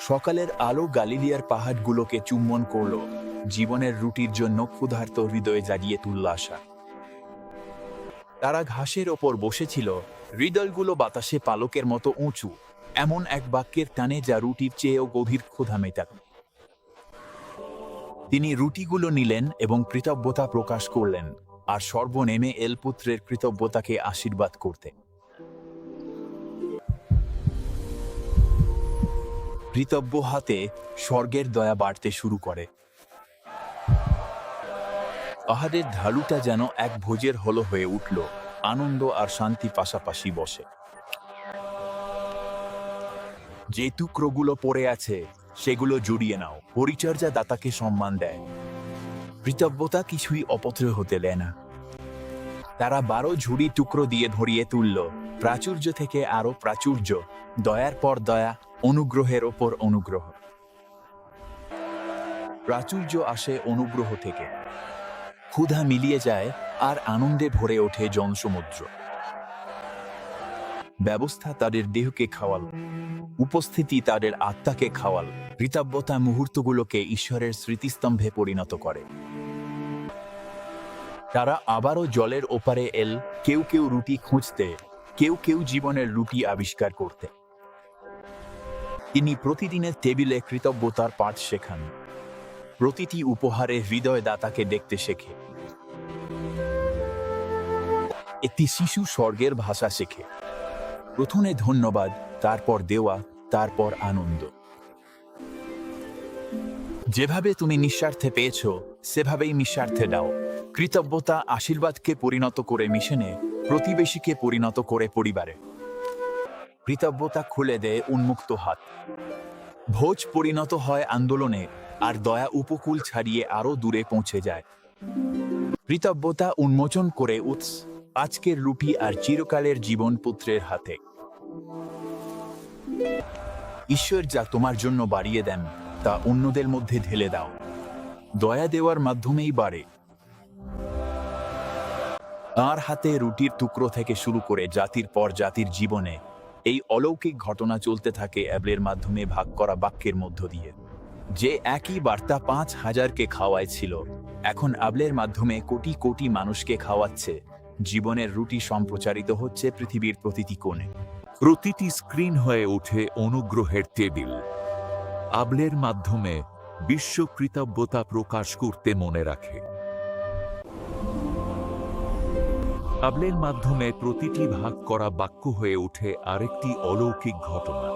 সকালের আলো গালিলিয়ার পাহাড়গুলোকে চুম্বন করল, জীবনের রুটির জন্য ক্ষুধার্ত হৃদয়ে জাগিয়ে তুলল আশা। তারা ঘাসের ওপর বসেছিল, হৃদয়গুলো বাতাসে পালকের মতো উঁচু, এমন এক বাক্যের টানে যা রুটির চেয়েও গভীর ক্ষুধা মেটাত। তিনি রুটিগুলো নিলেন এবং কৃতজ্ঞতা প্রকাশ করলেন, আর সর্বনেমে এল পুত্রের কৃতজ্ঞতাকে আশীর্বাদ করতে। কৃতজ্ঞ হাতে স্বর্গের দয়া বাড়তে শুরু করে। পাহাড়ের ঢালুটা যেন এক ভোজের হলো হয়ে উঠল, আনন্দ আর শান্তি পাশাপাশি বসে। যে টুকরোগুলো পড়ে আছে সেগুলো জড়িয়ে নাও, পরিচর্যা দাতাকে সম্মান দেয়। কৃতজ্ঞতা কিছুই অপচয় হতে দেয় না। তারা 12 ঝুড়ি টুকরো দিয়ে ধরিয়ে তুলল, প্রাচুর্য থেকে আরো প্রাচুর্য, দয়ার পর দয়া, অনুগ্রহের ওপর অনুগ্রহ। প্রাচুর্য আসে অনুগ্রহ থেকে। ক্ষুধা মিলিয়ে যায় আর আনন্দে ভরে ওঠে জনসমুদ্র। ব্যবস্থা তাদের দেহকে খাওয়াল, উপস্থিতি তাদের আত্মাকে খাওয়াল। কৃতজ্ঞতা মুহূর্তগুলোকে ঈশ্বরের স্মৃতিস্তম্ভে পরিণত করে। তারা আবারও জলের ওপারে এল, কেউ কেউ রুটি খুঁজতে, কেউ কেউ জীবনের রুটি আবিষ্কার করতে। তিনি প্রতিদিনের টেবিলে কৃতজ্ঞতার পাঠ শেখান, প্রতিটি উপহারে হৃদয় দাতাকে দেখতে শেখে। একটি শিশু স্বর্গের ভাষা শেখে, প্রথমে ধন্যবাদ, তারপর দেওয়া, তারপর আনন্দ। যেভাবে তুমি নিঃস্বার্থে পেয়েছ সেভাবেই নিঃস্বার্থে দাও। কৃতজ্ঞতা আশীর্বাদকে পরিণত করে মিশনে, প্রতিবেশীকে পরিণত করে পরিবারে। কৃতজ্ঞতা খুলে দেয় উন্মুক্ত হাত। ভোজ পরিণত হয় আন্দোলনে, আর দয়া উপকূল ছাড়িয়ে আরো দূরে পৌঁছে যায়। কৃতজ্ঞতা উন্মোচন করে আজকের রুটি আর চিরকালের জীবন পুত্রের হাতে। ঈশ্বর যা তোমার জন্য বাড়িয়ে দেন তা অন্যদের মধ্যে ঢেলে দাও। দয়া দেওয়ার মাধ্যমেই বাড়ে। তাঁর হাতে রুটির টুকরো থেকে শুরু করে জাতির পর জাতির জীবনে এই অলৌকিক ঘটনা চলতে থাকে অ্যাবলের মাধ্যমে ভাগ করা বাক্যের মধ্য দিয়ে। যে একই বার্তা 5000কে খাওয়াইছিল, এখন অ্যাবলের মাধ্যমে কোটি কোটি মানুষকে খাওয়াচ্ছে। জীবনের রুটি সম্প্রচারিত হচ্ছে পৃথিবীর প্রতিটি কোণে। প্রতিটি স্ক্রিন হয়ে ওঠে অনুগ্রহের টেবিল। আবলের মাধ্যমে বিশ্ব কৃতজ্ঞতা প্রকাশ করতে মনে রাখে। আবলের মাধ্যমে প্রতিটি ভাগ করা বাক্য হয়ে ওঠে আরেকটি অলৌকিক ঘটনা।